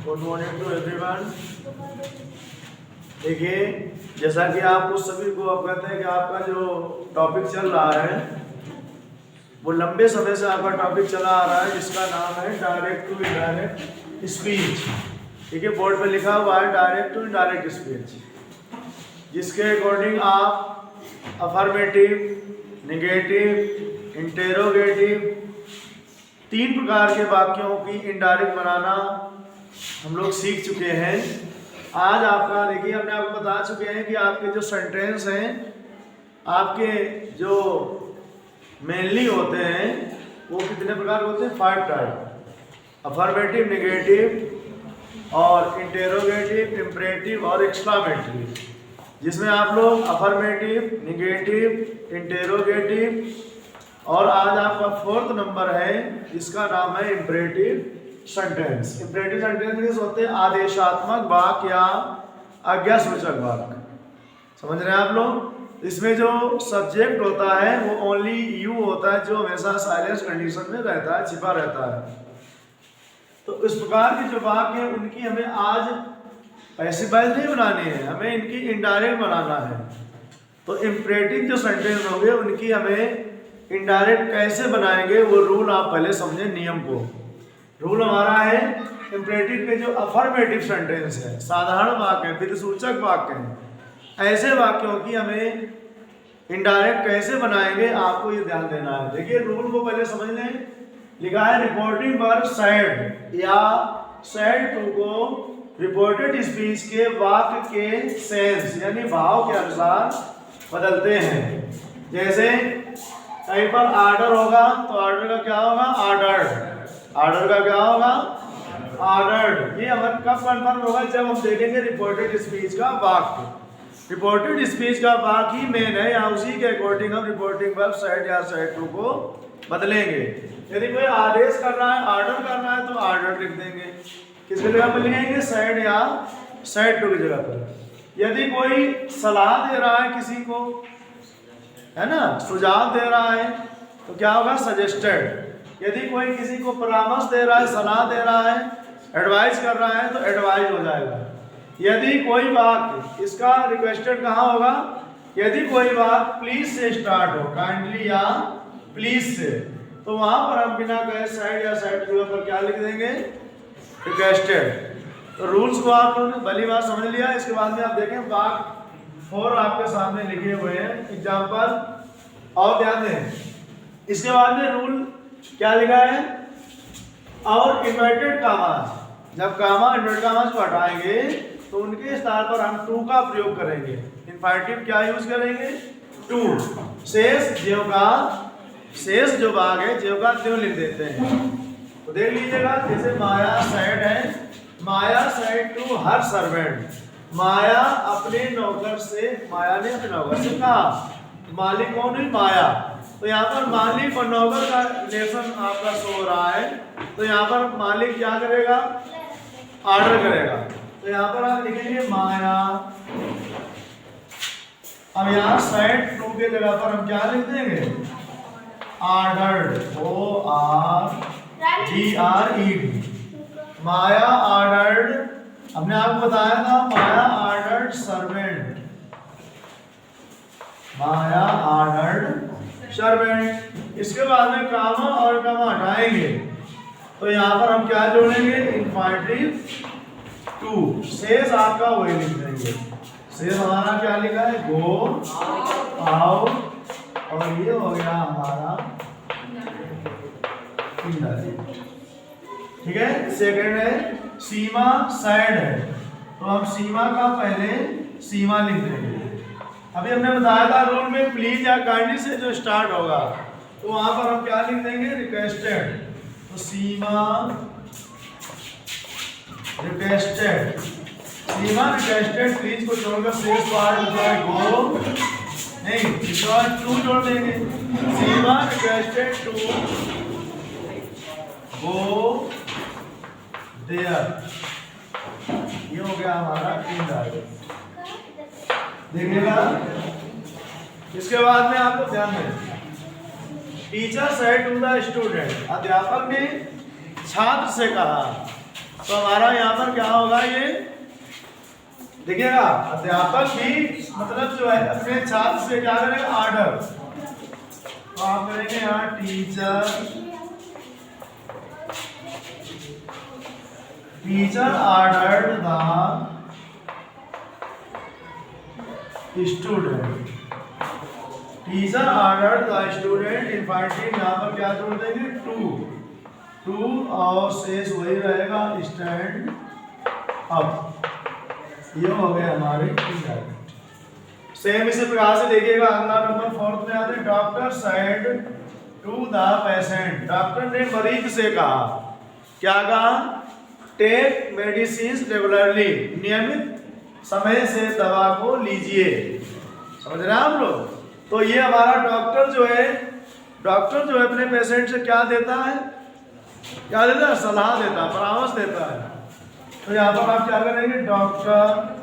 Good morning to everyone. देखिए, जैसा कि आपको सभी को अवगत है कि आपका जो टॉपिक चल रहा है वो लंबे समय से आपका टॉपिक चला आ रहा है, जिसका नाम है डायरेक्ट टू इनडायरेक्ट स्पीच। ठीक है, बोर्ड पे लिखा हुआ है डायरेक्ट टू इनडायरेक्ट स्पीच, जिसके अकॉर्डिंग आप अफर्मेटिव, नेगेटिव, इंटेरोगेटिव, 3 प्रकार के वाक्यों की इनडायरेक्ट बनाना हम लोग सीख चुके हैं। आज आपका देखिए, हमने आपको बता चुके हैं कि आपके जो सेंटेंस हैं, आपके जो मेनली होते हैं वो कितने प्रकार के होते हैं? 5 टाइप: अफर्मेटिव, नेगेटिव और इंटेरोगेटिव, इंपरेटिव और एक्सक्लामेटरी, जिसमें आप लोग अफर्मेटिव, नेगेटिव, इंटेरोगेटिव और आज आपका 4th नंबर है जिसका नाम है इंपरेटिव सेंटेंस। इंपरेटिव सेंटेंस होते हैं आदेशात्मक वाक्य या आज्ञासूचक वाक्य। समझ रहे हैं आप लोग? इसमें जो सब्जेक्ट होता है वो ओनली यू होता है, जो हमेशा साइलेंस कंडीशन में रहता है, छिपा रहता है। तो इस प्रकार के जो वाक्य हैं उनकी हमें आज पैसिव वॉइस नहीं बनानी है, हमें इनकी इनडायरेक्ट बनाना है। तो इंपरेटिव जो सेंटेंस होंगे उनकी हमें इनडायरेक्ट कैसे बनाएंगे वो रूल आप पहले समझें, नियम को। रूल हमारा है इंपरेटिव के जो अफर्मेटिव सेंटेंस है, साधारण वाक्य है, विधिसूचक वाक्य है, ऐसे वाक्यों की हमें इनडायरेक्ट कैसे बनाएंगे आपको ये ध्यान देना है। देखिए, रूल को पहले समझ लें। लिखा है रिपोर्टिंग वर्ब सेड या सेड टू को रिपोर्टेड स्पीच के वाक्य के सेंस यानी भाव के अनुसार बदलते हैं। जैसे कहीं पर आर्डर होगा तो आर्डर का क्या होगा? ऑर्डर्ड। ऑर्डर का क्या होगा? ऑर्डर्ड। ये हमें कब कन्फर्म होगा? जब हम देखेंगे रिपोर्टेड स्पीच का वाक्य। रिपोर्टेड स्पीच का वाक्य ही मेन है, या उसी के अकॉर्डिंग हम रिपोर्टिंग वर्ब सेड या सेड टू को बदलेंगे। यदि कोई आदेश कर रहा है, ऑर्डर कर रहा है तो ऑर्डर लिख देंगे, किसकी जगह पर लिखेंगे? सेड या सेड टू की जगह पर। यदि कोई सलाह दे रहा है किसी को, है ना, सुझाव दे रहा है तो क्या होगा? सजेस्टेड। यदि कोई किसी को परामर्श दे रहा है, सलाह दे रहा है, एडवाइस कर रहा है तो एडवाइस हो जाएगा। यदि कोई वाक्य, इसका रिक्वेस्टेड कहाँ होगा? यदि कोई वाक्य प्लीज से स्टार्ट हो, काइंडली या प्लीज से, तो वहां पर हम बिना कहे साइड या साइड के ऊपर क्या लिख देंगे? रिक्वेस्टेड। तो रूल्स को आप लोगों ने भली बात समझ लिया। इसके बाद में आप देखें वाक्य 4 आपके सामने लिखे हुए हैं, एग्जाम्पल, और ध्यान दें। इसके बाद में रूल क्या लिखा है? और इन्वर्टेड कामास, जब कामा इन्वर्टेड कामास को हटाएंगे तो उनके स्थान पर हम टू का प्रयोग करेंगे। इन्फिनिटिव क्या यूज करेंगे? टू। शेष ज्यों का, शेष जो भाग है ज्यों का त्यों लिख देते हैं। तो देख लीजिएगा, जैसे माया सेड है, माया सेड टू हर सर्वेंट। माया अपने नौकर से, माया ने अपने नौकर से कहा, मालिक कौन हुई? माया। तो यहाँ पर मालिक और नौकर का रिलेशन आपका शो हो रहा है। तो यहाँ पर मालिक क्या करेगा? ऑर्डर करेगा। तो यहाँ पर आप लिखेंगे माया। अब यहाँ सेड टू के जगह पर हम क्या लिख देंगे? ऑर्डर्ड। ORDRED। माया ऑर्डर्ड, हमने आपको बताया था माया ऑर्डर्ड सर्वेंट, माया ऑर्डर्ड सर्वेंट। इसके बाद में कामा और कामा हटाएंगे तो यहाँ पर हम क्या जोड़ेंगे? Infinitive to. शेष आपका वही लिख देंगे। शेष हमारा क्या लिखा है? गो, आओ, और ये हो गया हमारा इनडायरेक्ट। ठीक है। सेकंड है सीमा साइड है, तो हम सीमा का पहले सीमा लिख देंगे। अभी हमने बताया था रूल में प्लीज या काइंडली से जो स्टार्ट होगा तो वहां पर हम क्या लिख देंगे? रिक्वेस्टेड। तो सीमा रिक्वेस्टेड, सीमा रिक्वेस्टेड, प्लीज को छोड़कर शेष पार्ट गो नहीं, टू जोड़ देंगे। सीमा रिक्वेस्टेड टू गो देयर। ये हो गया हमारा इनडायरेक्ट। देखिएगा, इसके बाद में आपको ध्यान दें, teacher said to the student, अध्यापक ने छात्र से कहा। तो हमारा यहाँ पर क्या होगा, ये देखिएगा, अध्यापक भी मतलब जो है अपने छात्र से क्या करेंगे, ऑर्डर। तो आप करेंगे यहाँ teacher ordered the student, teacher ordered the student infinitive, यहाँ पर क्या जोड़ देंगे, टू और शेष वही रहेगा, स्टैंड अप। ये हो गए हमारे इनडायरेक्ट। सेम इसी प्रकार से देखिएगा, अगला नंबर 4 में आते हैं, doctor said to the patient, doctor ने मरीज से कहा, क्या कहा, टेक मेडिसिन रेगुलरली, नियमित समय से दवा को लीजिए। समझ रहे हैं आप लोग। तो ये हमारा डॉक्टर जो है अपने पेशेंट से क्या देता है, सलाह देता है, परामर्श देता है। तो यहाँ पर आप क्या करेंगे, doctor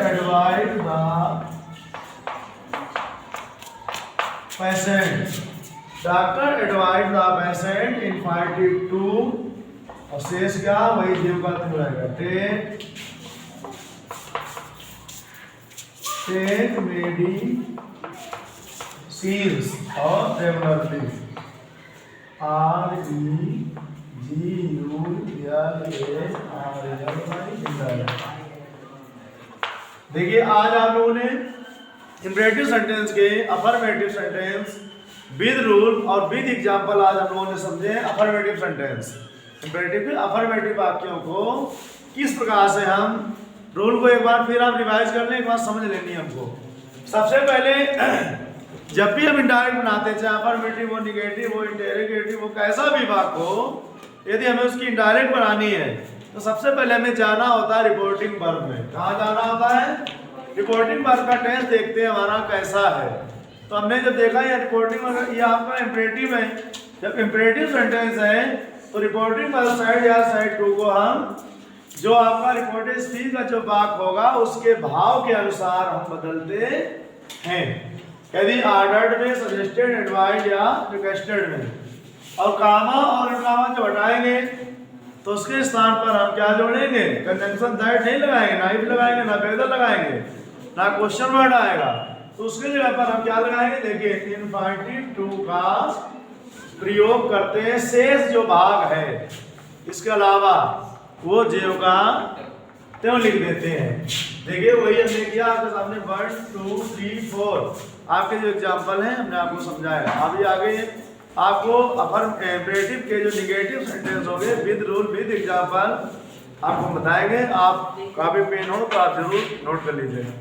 advise the patient infinitive to, और शेष क्या वही जीव का रहेगा, टेक मेडिसिन्स और रेगुलरली, REGULARLY। देखिए आज आप लोगों ने इंपरेटिव सेंटेंस के अफर्मेटिव सेंटेंस विद रूल और विद एग्जांपल आज हम लोगों ने समझे। अफर्मेटिव सेंटेंस, इंपरेटिव के अफर्मेटिव वाक्यों को किस प्रकार से हम, रूल को एक बार फिर आप रिवाइज कर लें, एक बार समझ लेनी है हमको। सबसे पहले जब भी हम इंडायरेक्ट बनाते, चाहे अफर्मेटिव हो, निगेटिव हो, इंटेरोगेटिव हो, कैसा भी वाक्य हो, यदि हमें उसकी इंडायरेक्ट बनानी है तो सबसे पहले हमें जाना होता है रिपोर्टिंग वर्ब में। कहाँ जाना होता है, रिपोर्टिंग वर्ब का टेंस देखते हैं हमारा कैसा है। तो हमने जब देखा ये रिपोर्टिंग वर्ब, ये आपका इंपरेटिव है। जब इंपरेटिव सेंटेंस है तो रिपोर्टिंग वर्ब साइड या साइड टू को हम, जो आपका रिपोर्टेड स्पीच का जो वाक्य होगा उसके भाव के अनुसार हम बदलते हैं। यदि ऑर्डर्ड में, सजेस्टेड, एडवाइज या रिक्वेस्टेड में, और कामा और कामा जब हटाएंगे तो उसके स्थान पर हम क्या जोड़ेंगे, कंजंक्शन दैट नहीं लगाएंगे, ना इफ लगाएंगे, ना वेदर लगाएंगे, ना क्वेश्चन वर्ड आएगा। तो उसके जगह पर हम क्या लगाएंगे, देखिए इनफाइनिटिव टू का प्रयोग करते हैं शेष जो भाग है, इसके अलावा वो जीव का त्यों लिख देते हैं। देखिए वही हमने किया आपके सामने 1 2 3 4 आपके जो एग्जाम्पल हैं हमने आपको समझाया। अभी आगे आपको अफर्मेटिव के जो निगेटिव सेंटेंस हो गए विद रूल विद एग्जाम्पल आपको बताएंगे। आप काफी पेन हो तो आप जरूर नोट कर लीजिएगा।